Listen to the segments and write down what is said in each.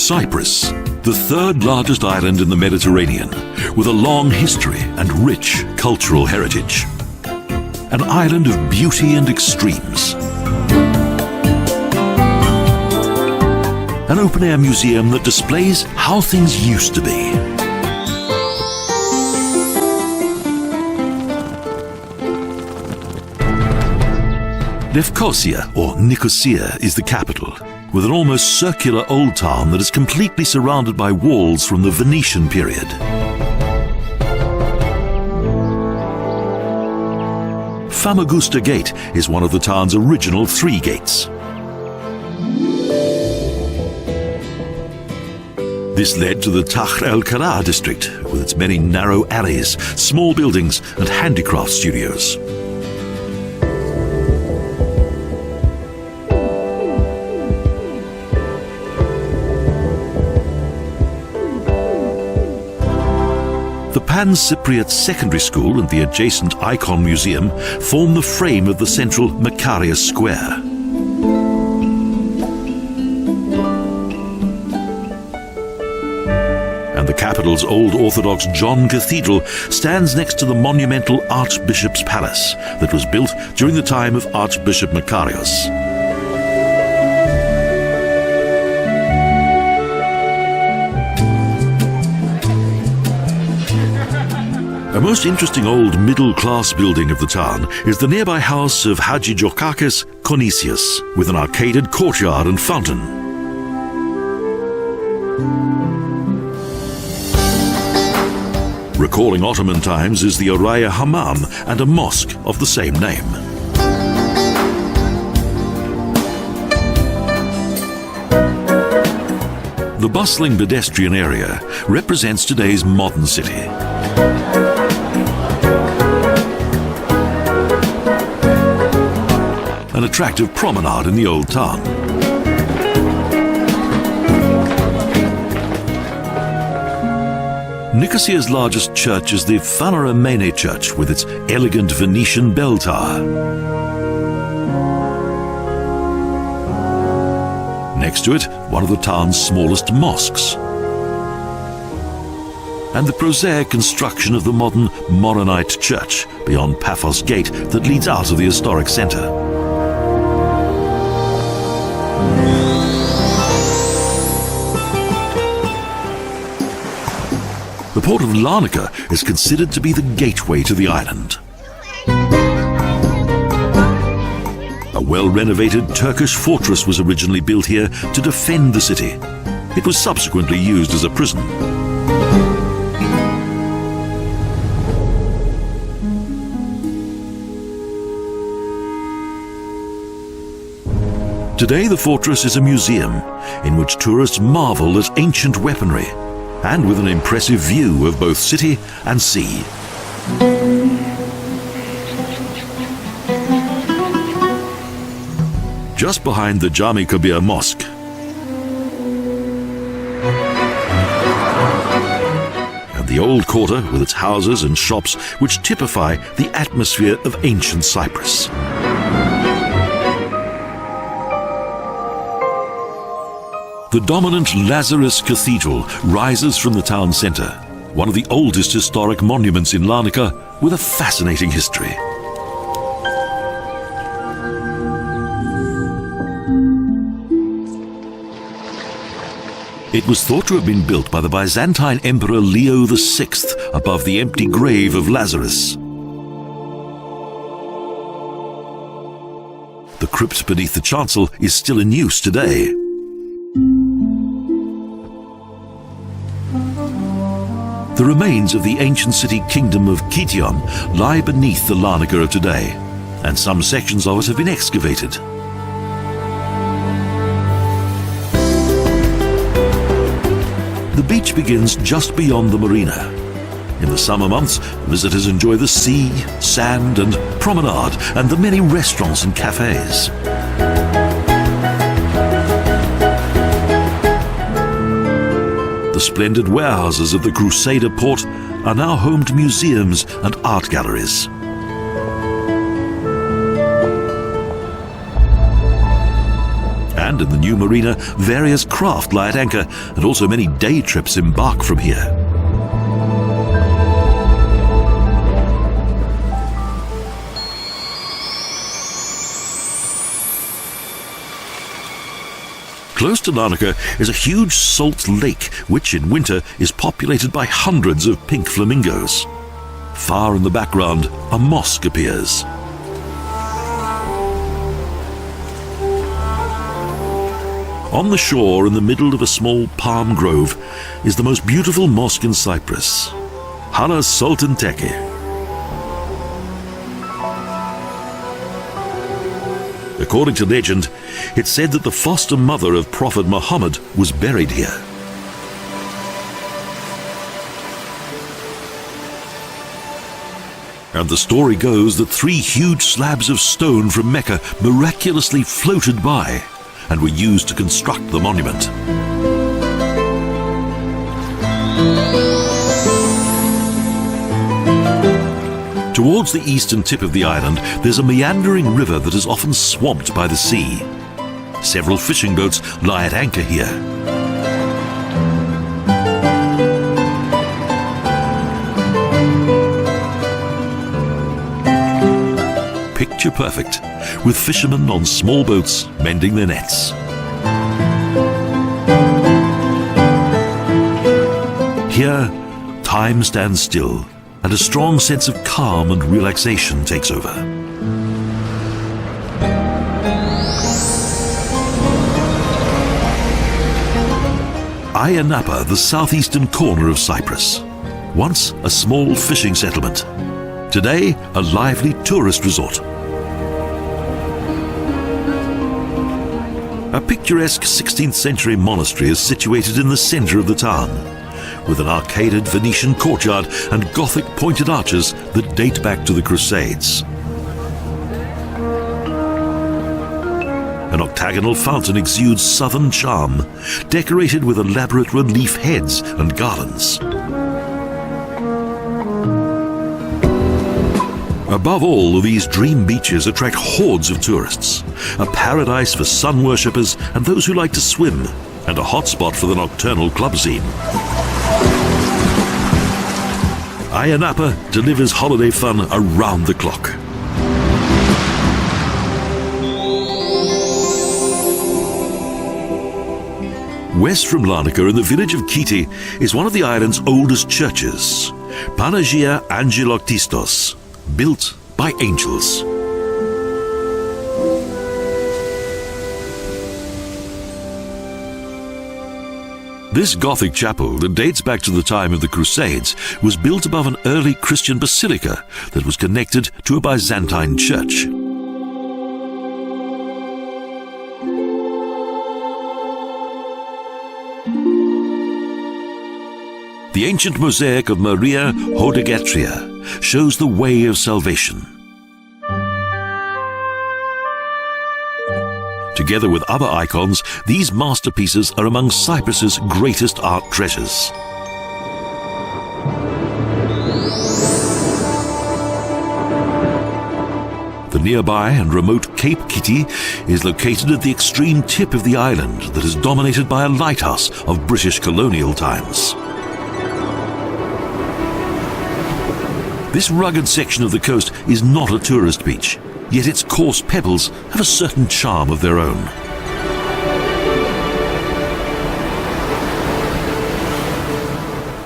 Cyprus, the third largest island in the Mediterranean, with a long history and rich cultural heritage. An island of beauty and extremes. An open-air museum that displays how things used to be. Lefkosia, or Nicosia, is the capital, with an almost circular old town that is completely surrounded by walls from the Venetian period. Famagusta Gate is one of the town's original 3 gates. This led to the Takhr el-Kara district, with its many narrow alleys, small buildings and handicraft studios. The Pan-Cypriot Secondary School and the adjacent Icon Museum form the frame of the central Macarius Square. And the capital's old Orthodox John Cathedral stands next to the monumental Archbishop's Palace that was built during the time of Archbishop Macarius. A most interesting old middle-class building of the town is the nearby house of Hagiochakis Konisius, with an arcaded courtyard and fountain. Recalling Ottoman times is the Oraya Hammam and a mosque of the same name. The bustling pedestrian area represents today's modern city. An attractive promenade in the old town. Nicosia's largest church is the Phanaramene Church with its elegant Venetian bell tower. Next to it, one of the town's smallest mosques. And the prosaic construction of the modern Moronite church beyond Paphos Gate that leads out of the historic centre. The port of Larnaca is considered to be the gateway to the island. A well-renovated Turkish fortress was originally built here to defend the city. It was subsequently used as a prison. Today the fortress is a museum in which tourists marvel at ancient weaponry and with an impressive view of both city and sea. Just behind the Jami Kabir Mosque, and the old quarter with its houses and shops which typify the atmosphere of ancient Cyprus. The dominant Lazarus Cathedral rises from the town centre, one of the oldest historic monuments in Larnaca with a fascinating history. It was thought to have been built by the Byzantine Emperor Leo VI above the empty grave of Lazarus. The crypt beneath the chancel is still in use today. The remains of the ancient city kingdom of Kition lie beneath the Larnaca of today, and some sections of it have been excavated. The beach begins just beyond the marina. In the summer months, visitors enjoy the sea, sand and promenade and the many restaurants and cafes. The splendid warehouses of the Crusader port are now home to museums and art galleries. And in the new marina, various craft lie at anchor, and also many day trips embark from here. Close to Larnaca is a huge salt lake, which in winter is populated by hundreds of pink flamingos. Far in the background, a mosque appears. On the shore, in the middle of a small palm grove, is the most beautiful mosque in Cyprus, Hala Sultan Teke. According to legend, it's said that the foster mother of Prophet Muhammad was buried here. And the story goes that 3 huge slabs of stone from Mecca miraculously floated by and were used to construct the monument. Towards the eastern tip of the island, there's a meandering river that is often swamped by the sea. Several fishing boats lie at anchor here. Picture perfect, with fishermen on small boats mending their nets. Here, time stands still, and a strong sense of calm and relaxation takes over. Ayia Napa, the southeastern corner of Cyprus. Once a small fishing settlement. Today, a lively tourist resort. A picturesque 16th century monastery is situated in the centre of the town, with an arcaded Venetian courtyard and Gothic pointed arches that date back to the Crusades. An octagonal fountain exudes southern charm, decorated with elaborate relief heads and garlands. Above all, these dream beaches attract hordes of tourists, a paradise for sun worshippers and those who like to swim, and a hotspot for the nocturnal club scene. Ayia Napa delivers holiday fun around the clock. West from Larnaca, in the village of Kiti, is one of the island's oldest churches, Panagia Angeloktistos, built by angels. This Gothic chapel, that dates back to the time of the Crusades, was built above an early Christian basilica that was connected to a Byzantine church. The ancient mosaic of Maria Hodegetria shows the way of salvation. Together with other icons, these masterpieces are among Cyprus's greatest art treasures. The nearby and remote Cape Kitty is located at the extreme tip of the island that is dominated by a lighthouse of British colonial times. This rugged section of the coast is not a tourist beach, yet its coarse pebbles have a certain charm of their own.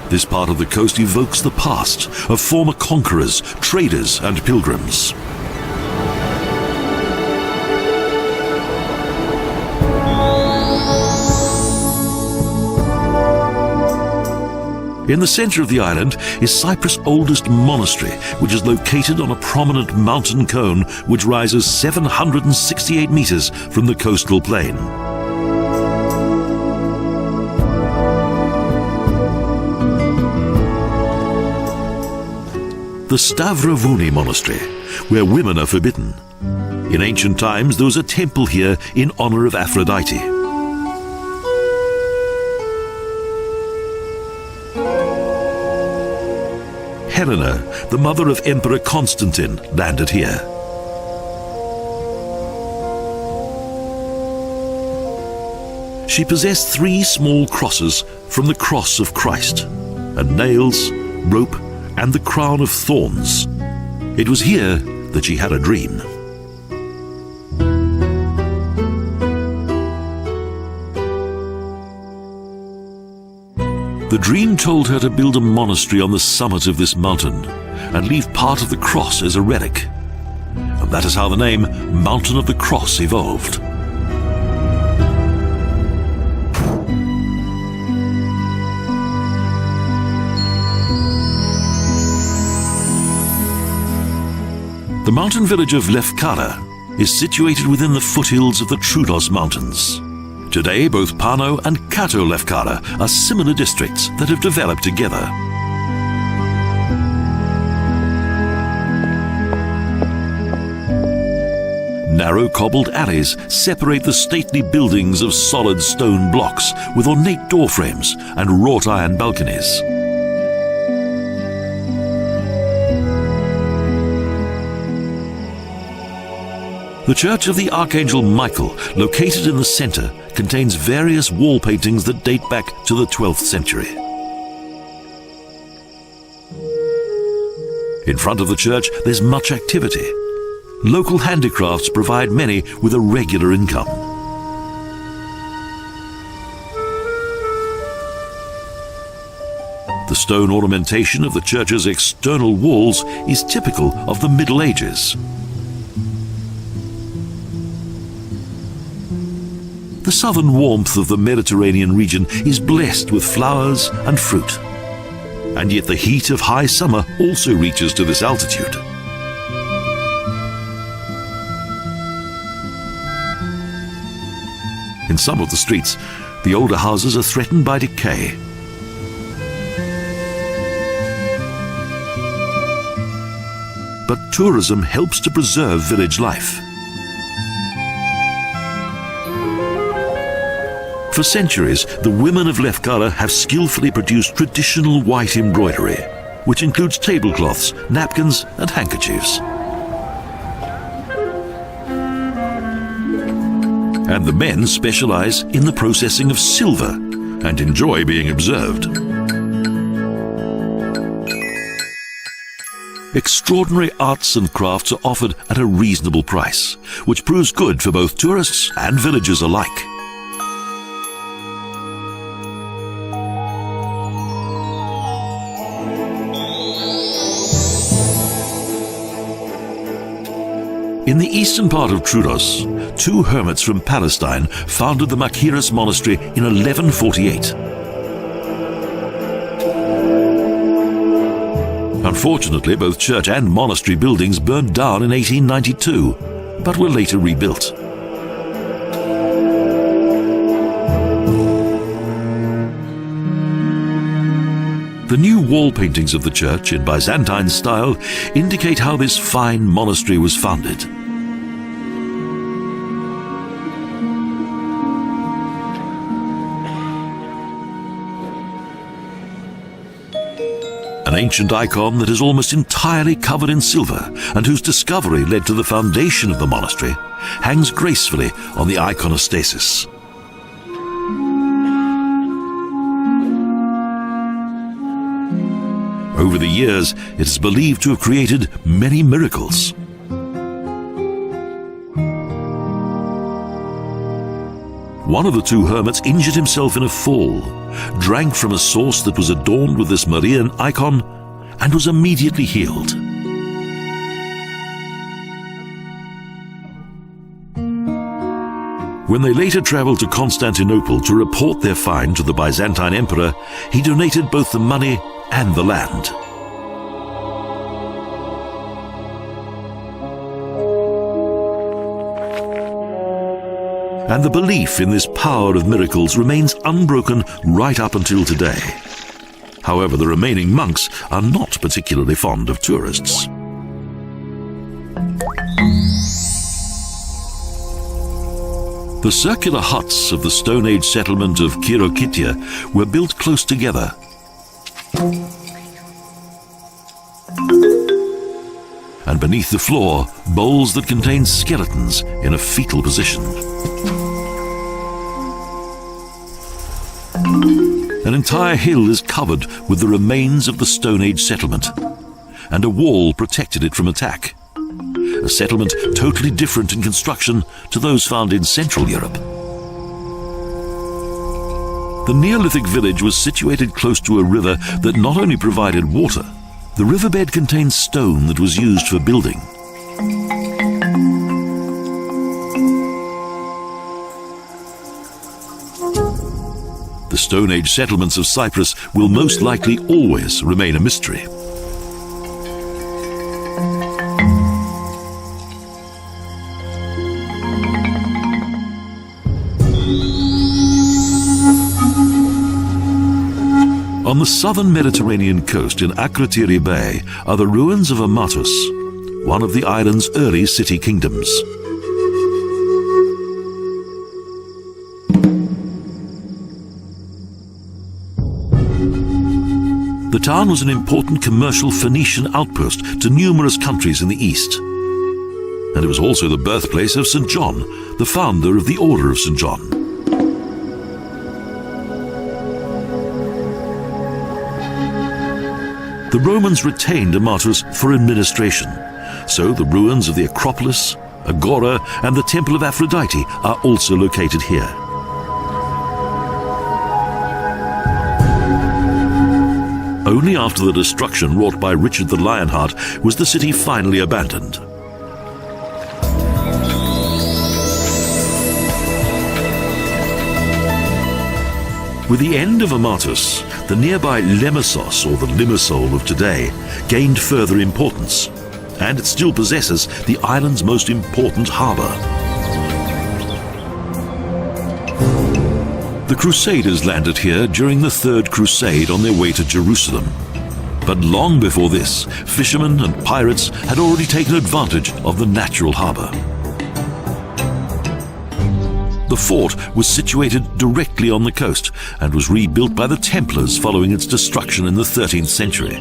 This part of the coast evokes the past of former conquerors, traders, and pilgrims. In the center of the island is Cyprus' oldest monastery, which is located on a prominent mountain cone which rises 768 meters from the coastal plain. The Stavrovouni Monastery, where women are forbidden. In ancient times, there was a temple here in honor of Aphrodite. Helena, the mother of Emperor Constantine, landed here. She possessed 3 small crosses from the cross of Christ, and nails, rope, and the crown of thorns. It was here that she had a dream. The dream told her to build a monastery on the summit of this mountain and leave part of the cross as a relic. And that is how the name Mountain of the Cross evolved. The mountain village of Lefkara is situated within the foothills of the Troodos Mountains. Today, both Pano and Kato Lefkara are similar districts that have developed together. Narrow cobbled alleys separate the stately buildings of solid stone blocks with ornate door frames and wrought iron balconies. The Church of the Archangel Michael, located in the center, contains various wall paintings that date back to the 12th century. In front of the church, there's much activity. Local handicrafts provide many with a regular income. The stone ornamentation of the church's external walls is typical of the Middle Ages. The southern warmth of the Mediterranean region is blessed with flowers and fruit. And yet the heat of high summer also reaches to this altitude. In some of the streets, the older houses are threatened by decay. But tourism helps to preserve village life. For centuries, the women of Lefkara have skillfully produced traditional white embroidery, which includes tablecloths, napkins, and handkerchiefs. And the men specialize in the processing of silver and enjoy being observed. Extraordinary arts and crafts are offered at a reasonable price, which proves good for both tourists and villagers alike. In the eastern part of Troodos, 2 hermits from Palestine founded the Makiris monastery in 1148. Unfortunately, both church and monastery buildings burned down in 1892, but were later rebuilt. The new wall paintings of the church in Byzantine style indicate how this fine monastery was founded. An ancient icon that is almost entirely covered in silver and whose discovery led to the foundation of the monastery hangs gracefully on the iconostasis. Over the years, it is believed to have created many miracles. One of the 2 hermits injured himself in a fall, drank from a source that was adorned with this Marian icon, and was immediately healed. When they later traveled to Constantinople to report their find to the Byzantine emperor, he donated both the money and the land. And the belief in this power of miracles remains unbroken right up until today. However, the remaining monks are not particularly fond of tourists. The circular huts of the Stone Age settlement of Kirokitia were built close together. And beneath the floor, bowls that contain skeletons in a fetal position. An entire hill is covered with the remains of the Stone Age settlement, and a wall protected it from attack. A settlement totally different in construction to those found in Central Europe. The Neolithic village was situated close to a river that not only provided water, the riverbed contained stone that was used for building. The Stone Age settlements of Cyprus will most likely always remain a mystery. On the southern Mediterranean coast in Akrotiri Bay are the ruins of Amatus, one of the island's early city kingdoms. The town was an important commercial Phoenician outpost to numerous countries in the east. And it was also the birthplace of St. John, the founder of the Order of St. John. The Romans retained Amatus for administration, so the ruins of the Acropolis, Agora, and the Temple of Aphrodite are also located here. Only after the destruction wrought by Richard the Lionheart was the city finally abandoned. With the end of Amatus, the nearby Nemesis, or the Limassol of today, gained further importance, and it still possesses the island's most important harbour. The Crusaders landed here during the Third Crusade on their way to Jerusalem. But long before this, fishermen and pirates had already taken advantage of the natural harbour. The fort was situated directly on the coast and was rebuilt by the Templars following its destruction in the 13th century.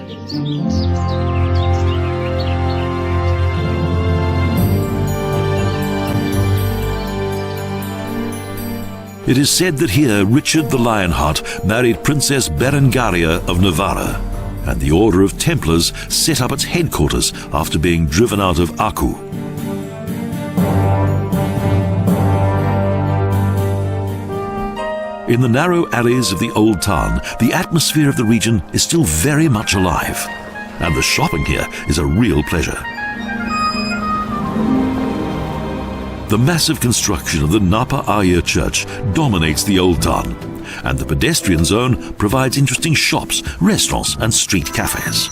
It is said that here Richard the Lionheart married Princess Berengaria of Navarra, and the Order of Templars set up its headquarters after being driven out of Aku. In the narrow alleys of the old town, the atmosphere of the region is still very much alive, and the shopping here is a real pleasure. The massive construction of the Napa Aya Church dominates the old town, and the pedestrian zone provides interesting shops, restaurants, and street cafes.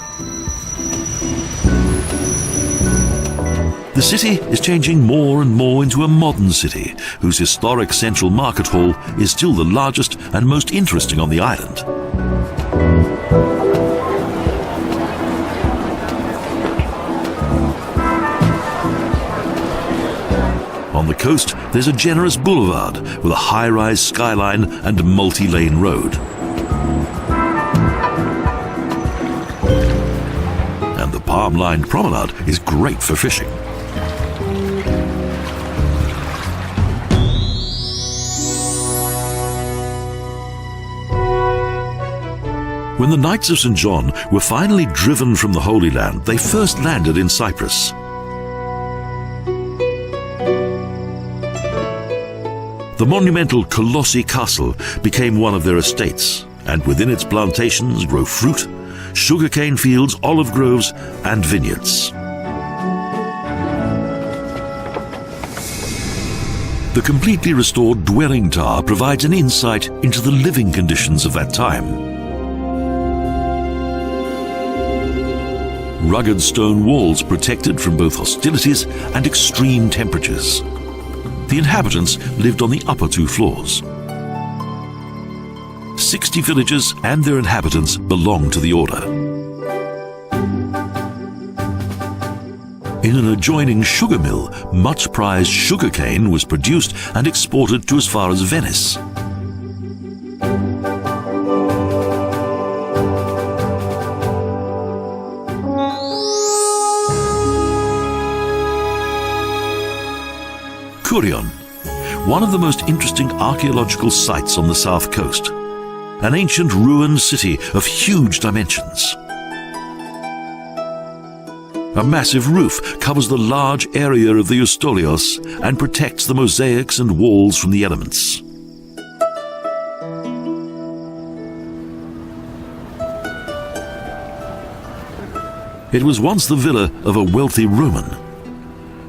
The city is changing more and more into a modern city, whose historic central market hall is still the largest and most interesting on the island. On the coast, there's a generous boulevard with a high-rise skyline and multi-lane road. And the palm-lined promenade is great for fishing. When the Knights of St. John were finally driven from the Holy Land, they first landed in Cyprus. The monumental Colossi Castle became one of their estates, and within its plantations grow fruit, sugarcane fields, olive groves, and vineyards. The completely restored dwelling tower provides an insight into the living conditions of that time. Rugged stone walls protected from both hostilities and extreme temperatures. The inhabitants lived on the upper two floors. 60 villages and their inhabitants belonged to the order. In an adjoining sugar mill, much prized sugarcane was produced and exported to as far as Venice. Kurion, one of the most interesting archaeological sites on the south coast, an ancient ruined city of huge dimensions. A massive roof covers the large area of the Ustolios and protects the mosaics and walls from the elements. It was once the villa of a wealthy Roman.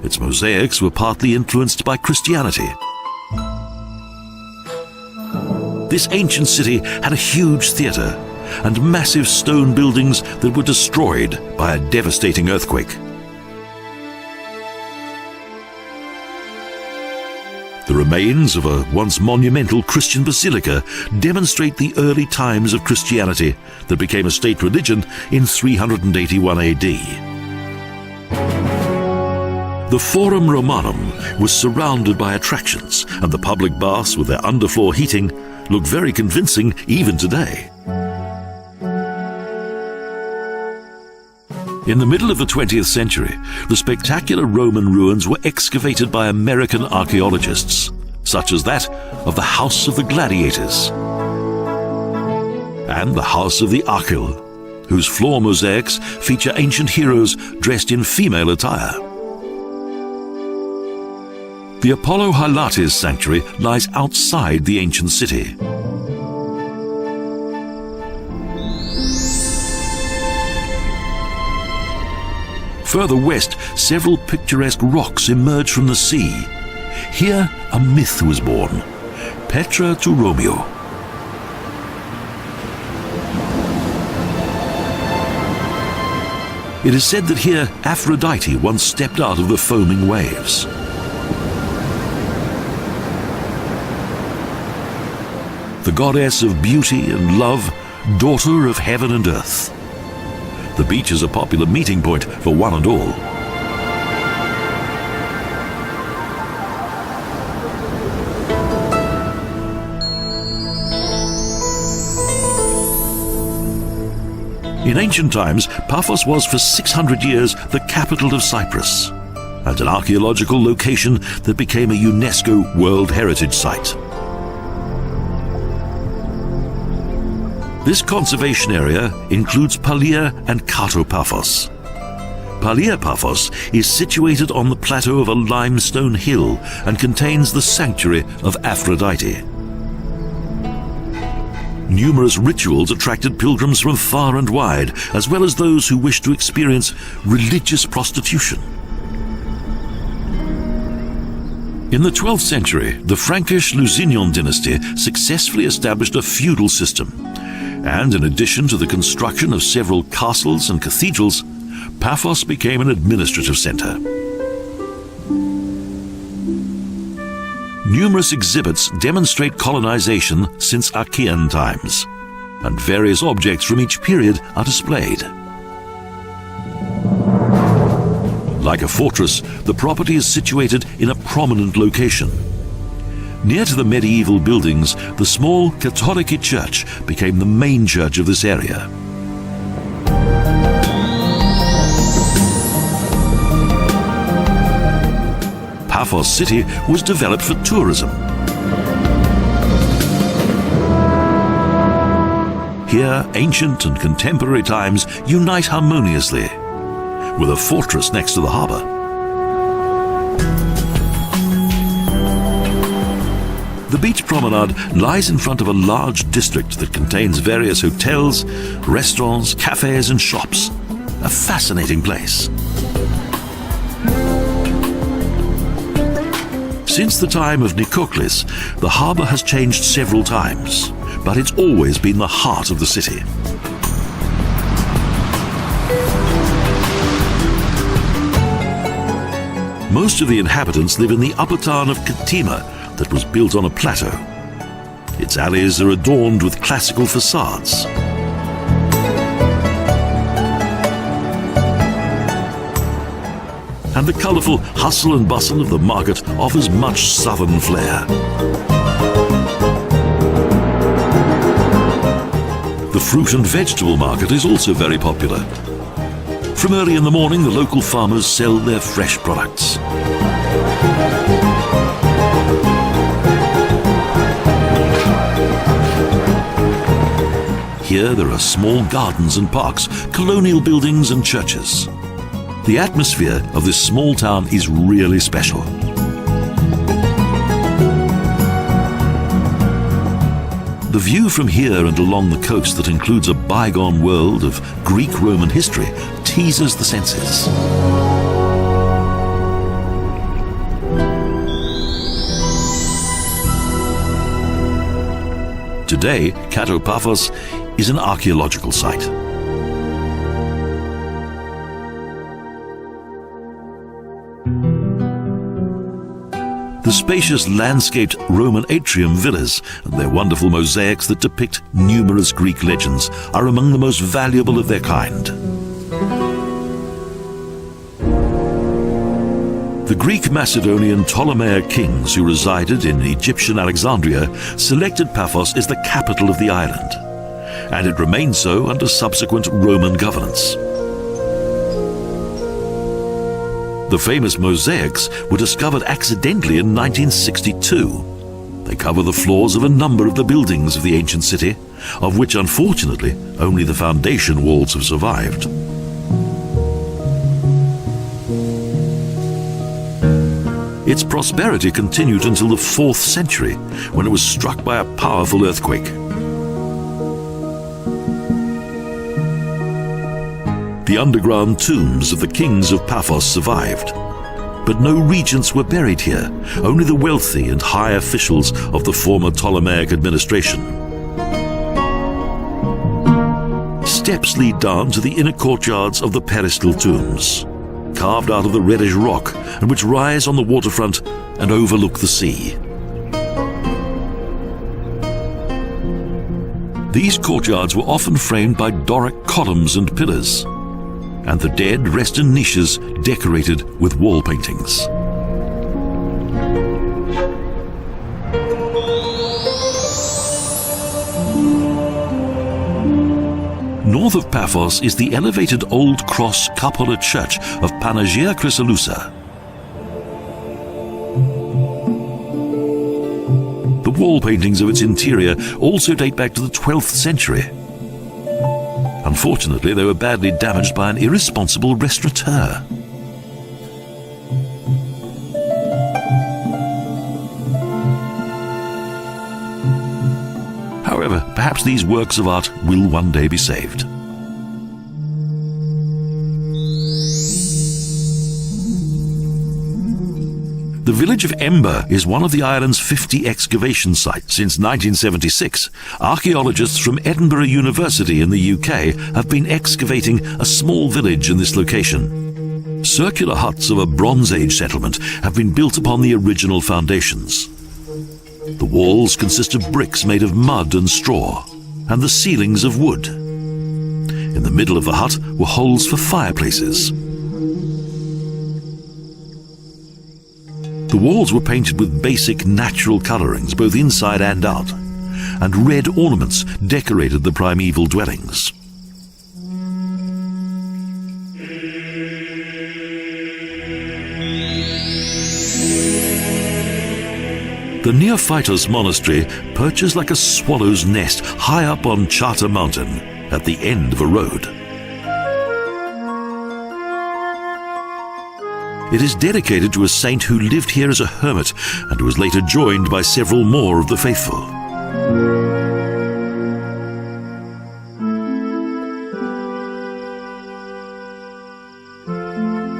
Its mosaics were partly influenced by Christianity. This ancient city had a huge theatre and massive stone buildings that were destroyed by a devastating earthquake. The remains of a once monumental Christian basilica demonstrate the early times of Christianity that became a state religion in 381 AD. The Forum Romanum was surrounded by attractions, and the public baths with their underfloor heating look very convincing even today. In the middle of the 20th century, the spectacular Roman ruins were excavated by American archaeologists, such as that of the House of the Gladiators and the House of the Achill, whose floor mosaics feature ancient heroes dressed in female attire. The Apollo Hylates sanctuary lies outside the ancient city. Further west, several picturesque rocks emerge from the sea. Here, a myth was born, Petra to Romeo. It is said that here Aphrodite once stepped out of the foaming waves. The goddess of beauty and love, daughter of heaven and earth. The beach is a popular meeting point for one and all. In ancient times, Paphos was for 600 years the capital of Cyprus, and an archaeological location that became a UNESCO World Heritage Site. This conservation area includes Palia and Kato Paphos. Palia Paphos is situated on the plateau of a limestone hill and contains the sanctuary of Aphrodite. Numerous rituals attracted pilgrims from far and wide, as well as those who wished to experience religious prostitution. In the 12th century, the Frankish Lusignan dynasty successfully established a feudal system. And in addition to the construction of several castles and cathedrals, Paphos became an administrative center. Numerous exhibits demonstrate colonization since Achaean times, and various objects from each period are displayed. Like a fortress, the property is situated in a prominent location. Near to the medieval buildings, the small Katoliki church became the main church of this area. Paphos city was developed for tourism. Here, ancient and contemporary times unite harmoniously, with a fortress next to the harbor. The beach promenade lies in front of a large district that contains various hotels, restaurants, cafes and shops. A fascinating place. Since the time of Nikoklis, the harbour has changed several times, but it's always been the heart of the city. Most of the inhabitants live in the upper town of Katima, that was built on a plateau. Its alleys are adorned with classical facades. And the colourful hustle and bustle of the market offers much southern flair. The fruit and vegetable market is also very popular. From early in the morning, the local farmers sell their fresh products. Here there are small gardens and parks, colonial buildings and churches. The atmosphere of this small town is really special. The view from here and along the coast that includes a bygone world of Greek-Roman history teases the senses. Today, Paphos is an archaeological site. The spacious landscaped Roman atrium villas and their wonderful mosaics that depict numerous Greek legends are among the most valuable of their kind. The Greek Macedonian Ptolemaic kings who resided in Egyptian Alexandria selected Paphos as the capital of the island, and it remained so under subsequent Roman governance. The famous mosaics were discovered accidentally in 1962. They cover the floors of a number of the buildings of the ancient city, of which unfortunately only the foundation walls have survived. Its prosperity continued until the 4th century, when it was struck by a powerful earthquake. The underground tombs of the kings of Paphos survived, but no regents were buried here, only the wealthy and high officials of the former Ptolemaic administration. Steps lead down to the inner courtyards of the peristyle tombs, carved out of the reddish rock and which rise on the waterfront and overlook the sea. These courtyards were often framed by Doric columns and pillars, and the dead rest in niches decorated with wall paintings. North of Paphos is the elevated old cross cupola church of Panagia Chrysalousa. The wall paintings of its interior also date back to the 12th century. Unfortunately, they were badly damaged by an irresponsible restaurateur. However, perhaps these works of art will one day be saved. The village of Ember is one of the island's 50 excavation sites. Since 1976, archaeologists from Edinburgh University in the UK have been excavating a small village in this location. Circular huts of a Bronze Age settlement have been built upon the original foundations. The walls consist of bricks made of mud and straw, and the ceilings of wood. In the middle of the hut were holes for fireplaces. The walls were painted with basic natural colorings, both inside and out, and red ornaments decorated the primeval dwellings. The Neophytos monastery perches like a swallow's nest high up on Charter Mountain at the end of a road. It is dedicated to a saint who lived here as a hermit and who was later joined by several more of the faithful.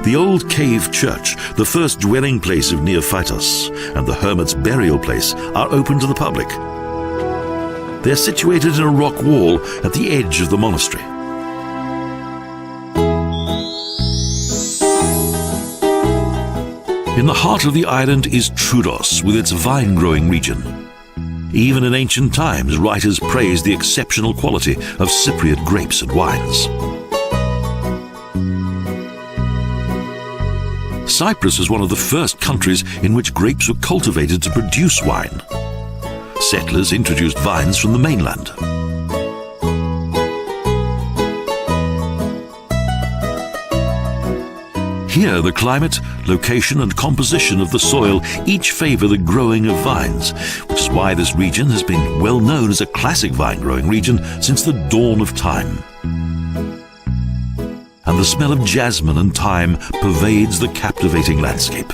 The old cave church, the first dwelling place of Neophytos, and the hermit's burial place are open to the public. They are situated in a rock wall at the edge of the monastery. In the heart of the island is Troodos, with its vine-growing region. Even in ancient times, writers praised the exceptional quality of Cypriot grapes and wines. Cyprus was one of the first countries in which grapes were cultivated to produce wine. Settlers introduced vines from the mainland. Here, the climate, location and composition of the soil each favour the growing of vines, which is why this region has been well known as a classic vine-growing region since the dawn of time. And the smell of jasmine and thyme pervades the captivating landscape.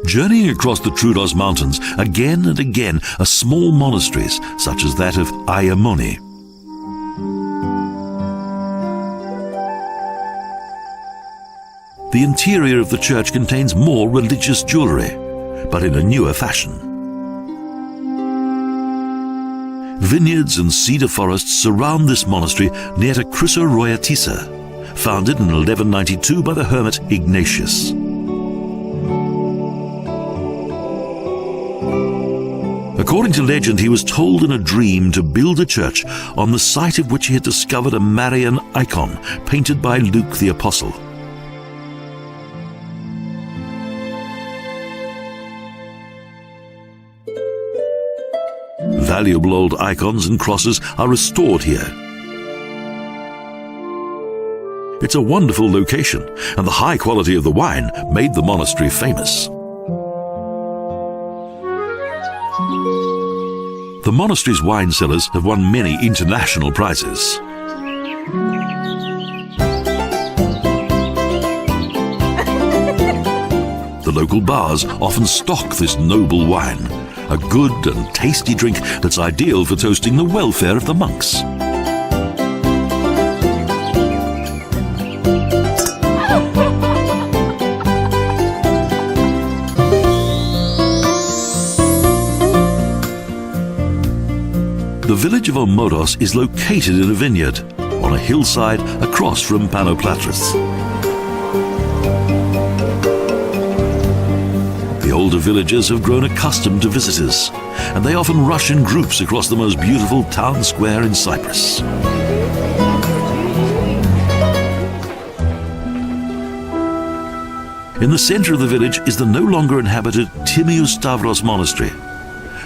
Journeying across the Troodos Mountains, again and again are small monasteries, such as that of Ayamoni. The interior of the church contains more religious jewellery, but in a newer fashion. Vineyards and cedar forests surround this monastery near to Chrysoroiatissa, founded in 1192 by the hermit Ignatius. According to legend, he was told in a dream to build a church on the site of which he had discovered a Marian icon painted by Luke the Apostle. Valuable old icons and crosses are restored here. It's a wonderful location, and the high quality of the wine made the monastery famous. The monastery's wine cellars have won many international prizes. The local bars often stock this noble wine, a good and tasty drink that's ideal for toasting the welfare of the monks. The village of Omodos is located in a vineyard, on a hillside across from Panoplatris. The older villagers have grown accustomed to visitors, and they often rush in groups across the most beautiful town square in Cyprus. In the centre of the village is the no longer inhabited Timiou Stavros Monastery.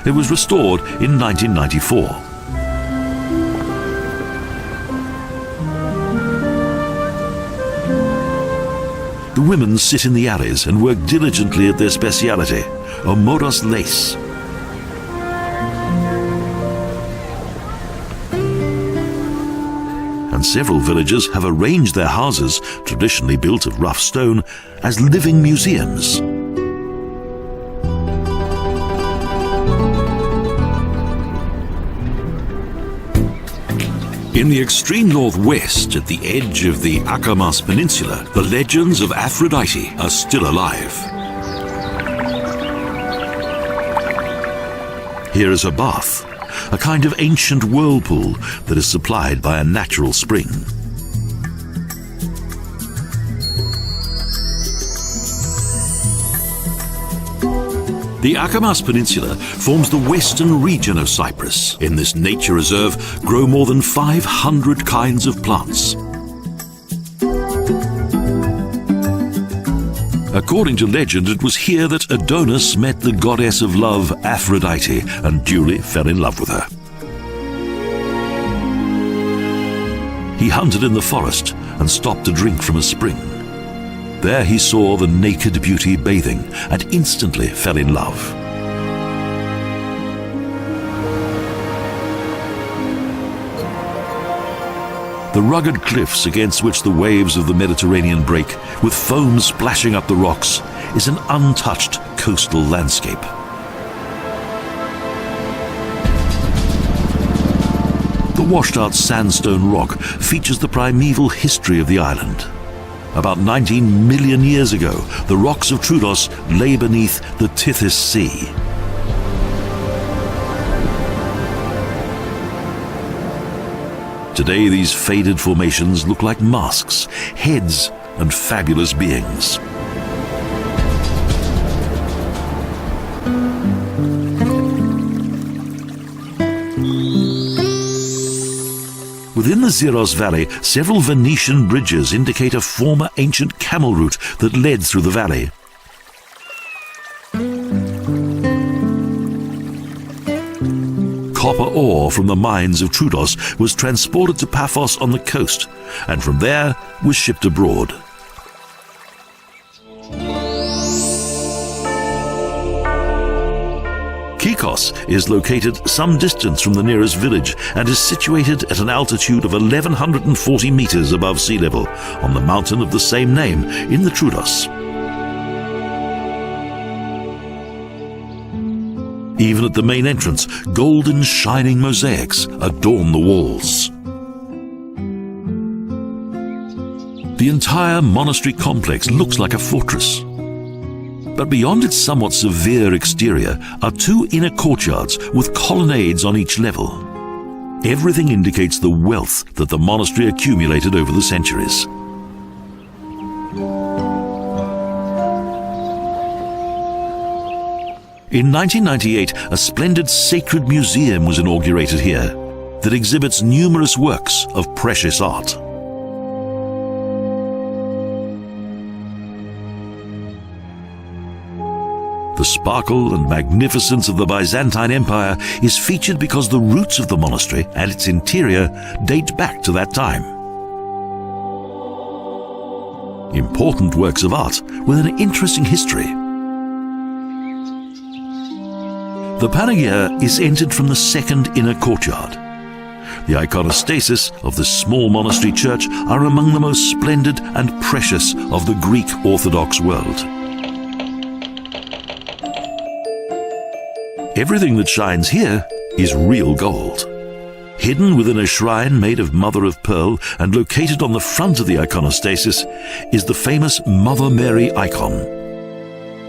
It was restored in 1994. The women sit in the alleys and work diligently at their speciality, Omodos lace. And several villagers have arranged their houses, traditionally built of rough stone, as living museums. In the extreme northwest, at the edge of the Akamas Peninsula, the legends of Aphrodite are still alive. Here is a bath, a kind of ancient whirlpool that is supplied by a natural spring. The Akamas Peninsula forms the western region of Cyprus. In this nature reserve grow more than 500 kinds of plants. According to legend, it was here that Adonis met the goddess of love, Aphrodite, and duly fell in love with her. He hunted in the forest and stopped to drink from a spring. There he saw the naked beauty bathing and instantly fell in love. The rugged cliffs against which the waves of the Mediterranean break, with foam splashing up the rocks, is an untouched coastal landscape. The washed-out sandstone rock features the primeval history of the island. About 19 million years ago, the rocks of Troodos lay beneath the Tethys Sea. Today, these faded formations look like masks, heads, and fabulous beings. Within the Zyros Valley, several Venetian bridges indicate a former ancient camel route that led through the valley. copper ore from the mines of Troodos was transported to Paphos on the coast, and from there was shipped abroad. Kikos is located some distance from the nearest village and is situated at an altitude of 1,140 meters above sea level on the mountain of the same name in the Troodos. Even at the main entrance, golden shining mosaics adorn the walls. The entire monastery complex looks like a fortress. But beyond its somewhat severe exterior are two inner courtyards with colonnades on each level. Everything indicates the wealth that the monastery accumulated over the centuries. In 1998, a splendid sacred museum was inaugurated here that exhibits numerous works of precious art. The sparkle and magnificence of the Byzantine Empire is featured because the roots of the monastery and its interior date back to that time. Important works of art with an interesting history. The Panagia is entered from the second inner courtyard. The iconostasis of this small monastery church are among the most splendid and precious of the Greek Orthodox world. Everything that shines here is real gold. Hidden within a shrine made of mother of pearl and located on the front of the iconostasis is the famous Mother Mary icon.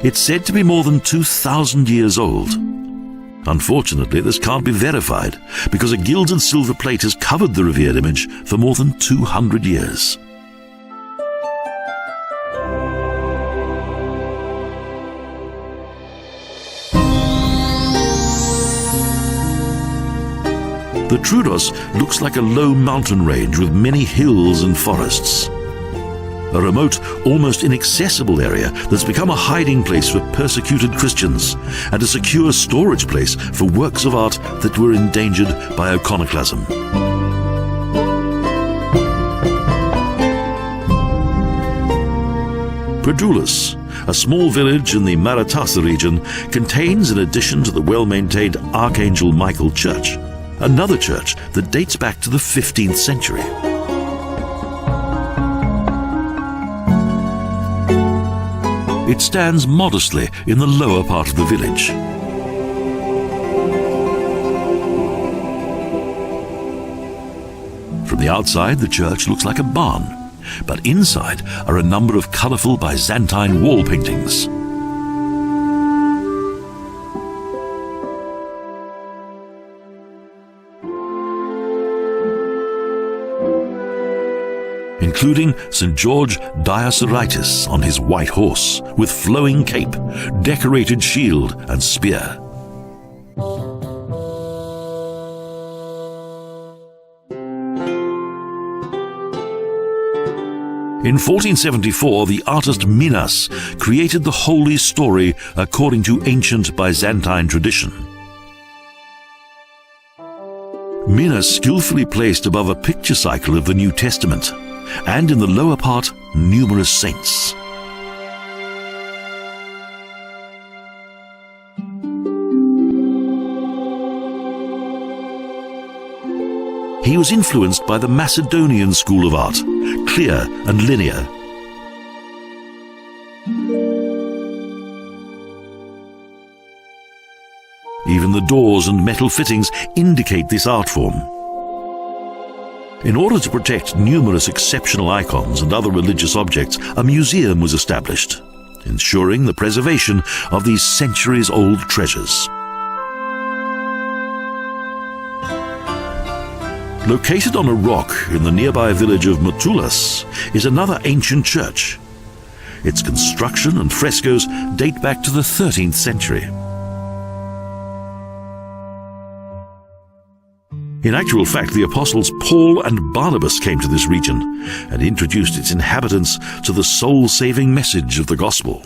It's said to be more than 2,000 years old. Unfortunately, this can't be verified because a gilded silver plate has covered the revered image for more than 200 years. The Troodos looks like a low mountain range with many hills and forests. A remote, almost inaccessible area that's become a hiding place for persecuted Christians and a secure storage place for works of art that were endangered by iconoclasm. Predoulos, a small village in the Maratasa region, contains, in addition to the well-maintained Archangel Michael Church, another church that dates back to the 15th century. It stands modestly in the lower part of the village. From the outside, the church looks like a barn, but inside are a number of colourful Byzantine wall paintings. Including St. George Dioscoritis on his white horse, with flowing cape, decorated shield and spear. In 1474, the artist Minas created the Holy Story according to ancient Byzantine tradition. Minas skillfully placed above a picture cycle of the New Testament, and in the lower part, numerous saints. He was influenced by the Macedonian school of art, clear and linear. Even the doors and metal fittings indicate this art form. In order to protect numerous exceptional icons and other religious objects, a museum was established, ensuring the preservation of these centuries-old treasures. Located on a rock in the nearby village of Matulas is another ancient church. Its construction and frescoes date back to the 13th century. In actual fact, the apostles Paul and Barnabas came to this region and introduced its inhabitants to the soul-saving message of the gospel.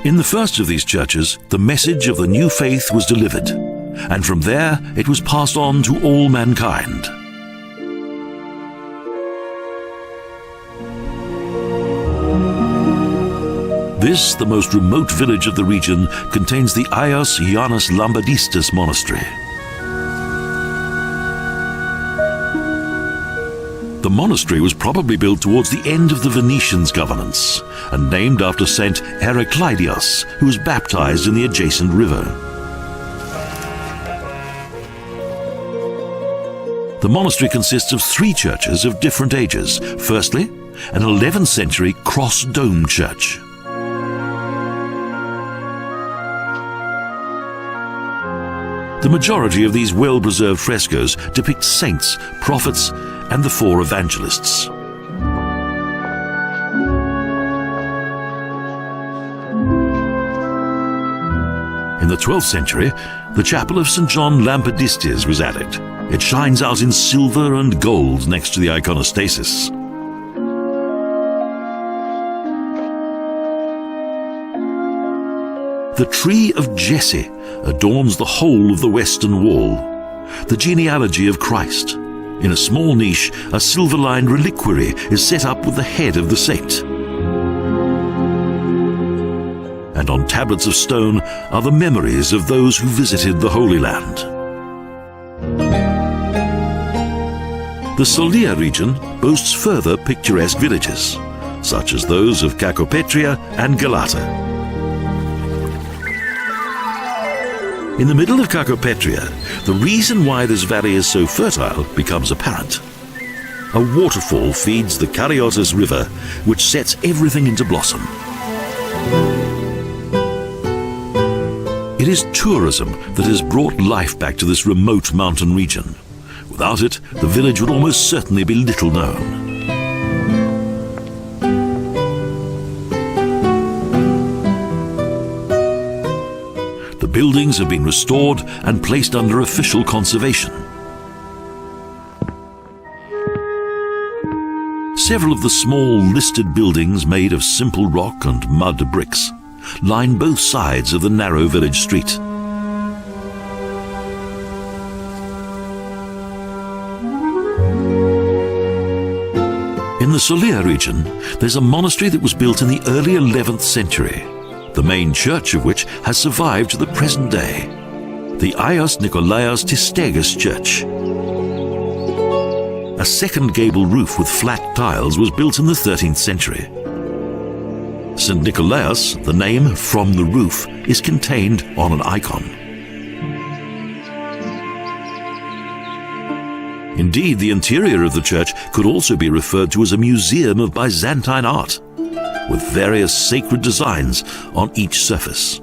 In the first of these churches, the message of the new faith was delivered, and from there it was passed on to all mankind. This, the most remote village of the region, contains the Ios Ioannis Lambadistas monastery. The monastery was probably built towards the end of the Venetians' governance and named after Saint Heraclidios, who was baptized in the adjacent river. The monastery consists of 3 churches of different ages. Firstly, an 11th century cross-dome church. The majority of these well-preserved frescoes depict saints, prophets, and the 4 evangelists. In the 12th century, the chapel of St. John Lampadistes was added. It shines out in silver and gold next to the iconostasis. The tree of Jesse adorns the whole of the western wall, the genealogy of Christ. In a small niche, a silver-lined reliquary is set up with the head of the saint. And on tablets of stone are the memories of those who visited the Holy Land. The Solia region boasts further picturesque villages, such as those of Kakopetria and Galata. In the middle of Kakopetria, the reason why this valley is so fertile becomes apparent. A waterfall feeds the Kariotis River, which sets everything into blossom. It is tourism that has brought life back to this remote mountain region. Without it, the village would almost certainly be little known. The buildings have been restored and placed under official conservation. Several of the small listed buildings made of simple rock and mud bricks line both sides of the narrow village street. In the Solia region, there's a monastery that was built in the early 11th century, the main church of which has survived to the present day, the Ios Nikolaos Tistegas Church. A second gable roof with flat tiles was built in the 13th century. St. Nikolaos, the name from the roof, is contained on an icon. Indeed, the interior of the church could also be referred to as a museum of Byzantine art, with various sacred designs on each surface.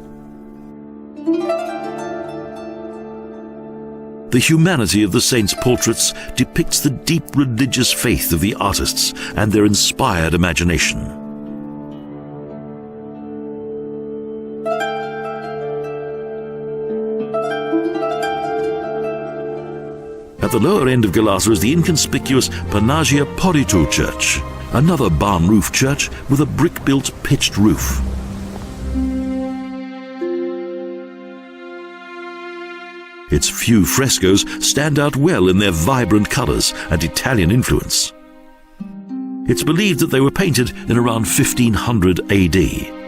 The humanity of the saints' portraits depicts the deep religious faith of the artists and their inspired imagination. At the lower end of Galata is the inconspicuous Panagia Poritou Church, another barn-roof church with a brick-built pitched roof. Its few frescoes stand out well in their vibrant colors and Italian influence. It's believed that they were painted in around 1500 AD.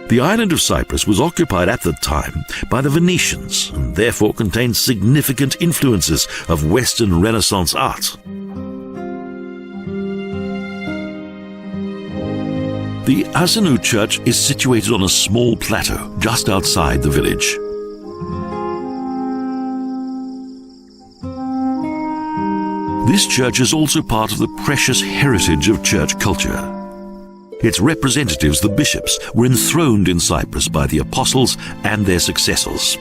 The island of Cyprus was occupied at the time by the Venetians and therefore contained significant influences of Western Renaissance art. The Azanou Church is situated on a small plateau just outside the village. This church is also part of the precious heritage of church culture. Its representatives, the bishops, were enthroned in Cyprus by the apostles and their successors.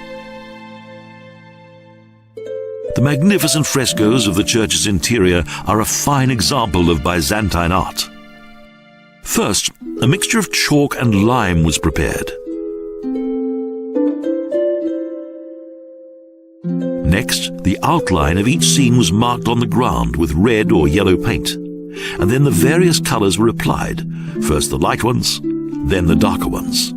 The magnificent frescoes of the church's interior are a fine example of Byzantine art. First, a mixture of chalk and lime was prepared. Next, the outline of each scene was marked on the ground with red or yellow paint, and then the various colours were applied, first the light ones, then the darker ones.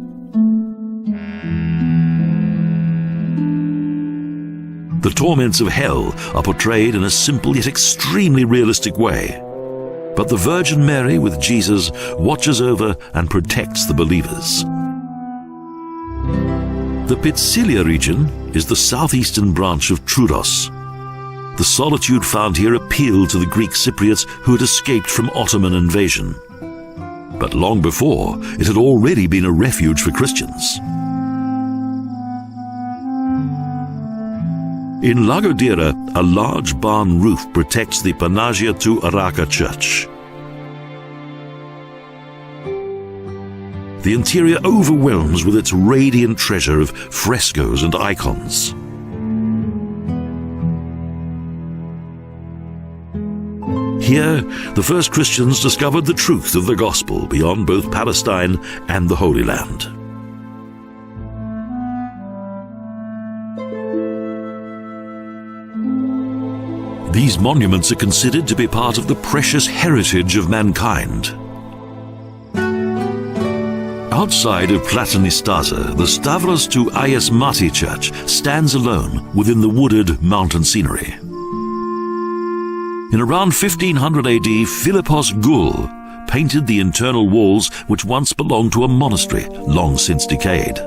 The torments of hell are portrayed in a simple yet extremely realistic way. But the Virgin Mary with Jesus watches over and protects the believers. The Pitsilia region is the southeastern branch of Troodos. The solitude found here appealed to the Greek Cypriots who had escaped from Ottoman invasion. But long before, it had already been a refuge for Christians. In Lagodira, a large barn roof protects the Panagia tu Araka church. The interior overwhelms with its radiant treasure of frescoes and icons. Here, the first Christians discovered the truth of the gospel beyond both Palestine and the Holy Land. These monuments are considered to be part of the precious heritage of mankind. Outside of Platanistaza, the Stavros to Ayasmati church stands alone within the wooded mountain scenery. In around 1500 AD, Philippos Gul painted the internal walls which once belonged to a monastery, long since decayed.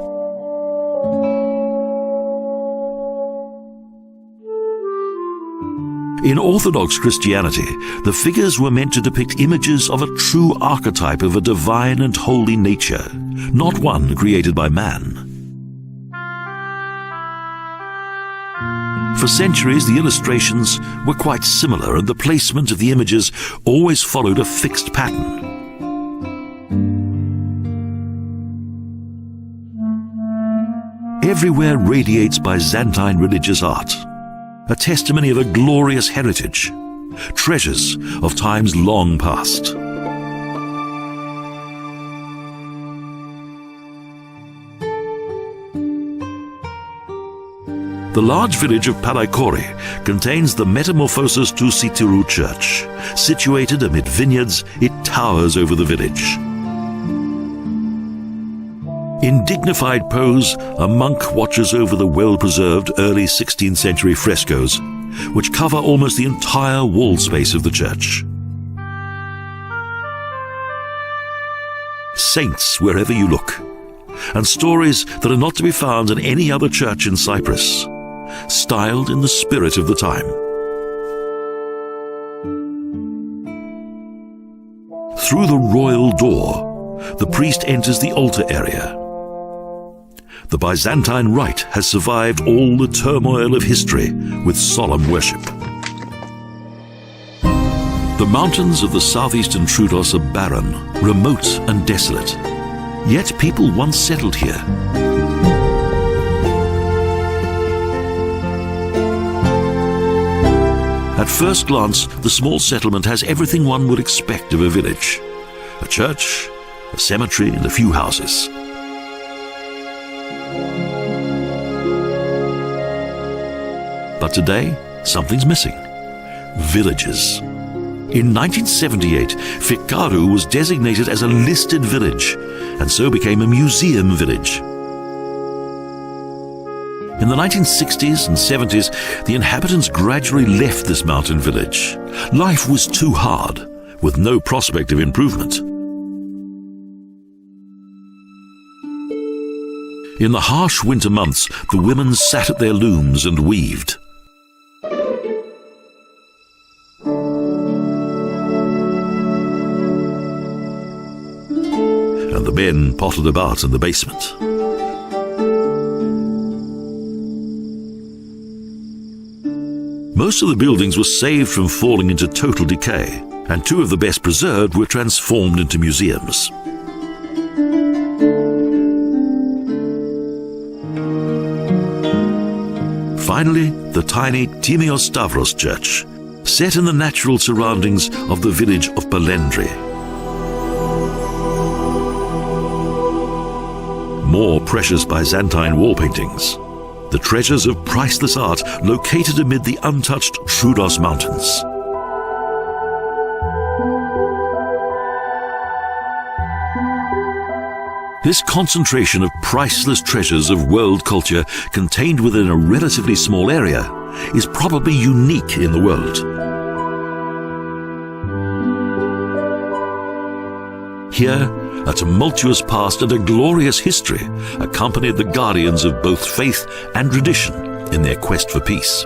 In Orthodox Christianity, the figures were meant to depict images of a true archetype of a divine and holy nature, not one created by man. For centuries, the illustrations were quite similar, and the placement of the images always followed a fixed pattern. Everywhere radiates Byzantine religious art, a testimony of a glorious heritage, treasures of times long past. The large village of Palaikori contains the Metamorphosis to Cipru church. Situated amid vineyards, it towers over the village. In dignified pose, a monk watches over the well-preserved early 16th century frescoes, which cover almost the entire wall space of the church. Saints wherever you look, and stories that are not to be found in any other church in Cyprus, styled in the spirit of the time. Through the royal door, the priest enters the altar area. The Byzantine rite has survived all the turmoil of history with solemn worship. The mountains of the southeastern Troodos are barren, remote and desolate. Yet people once settled here. At first glance, the small settlement has everything one would expect of a village: a church, a cemetery, and a few houses. But today, something's missing. Villages. In 1978, Fikaru was designated as a listed village, and so became a museum village. In the 1960s and 70s, the inhabitants gradually left this mountain village. Life was too hard, with no prospect of improvement. In the harsh winter months, the women sat at their looms and weaved. And the men pottered about in the basement. Most of the buildings were saved from falling into total decay, and two of the best preserved were transformed into museums. Finally, the tiny Timios Stavros church, set in the natural surroundings of the village of Palendri. More precious Byzantine wall paintings, the treasures of priceless art located amid the untouched Troodos Mountains. This concentration of priceless treasures of world culture contained within a relatively small area is probably unique in the world. Here, a tumultuous past and a glorious history accompanied the guardians of both faith and tradition in their quest for peace.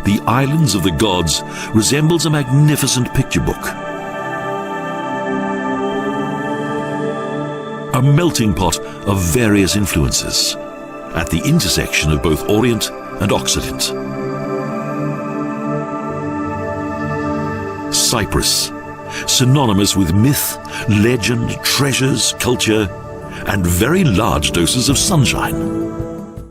The Islands of the Gods resembles a magnificent picture book, a melting pot of various influences at the intersection of both Orient and Occident. Cyprus, synonymous with myth, legend, treasures, culture, and very large doses of sunshine.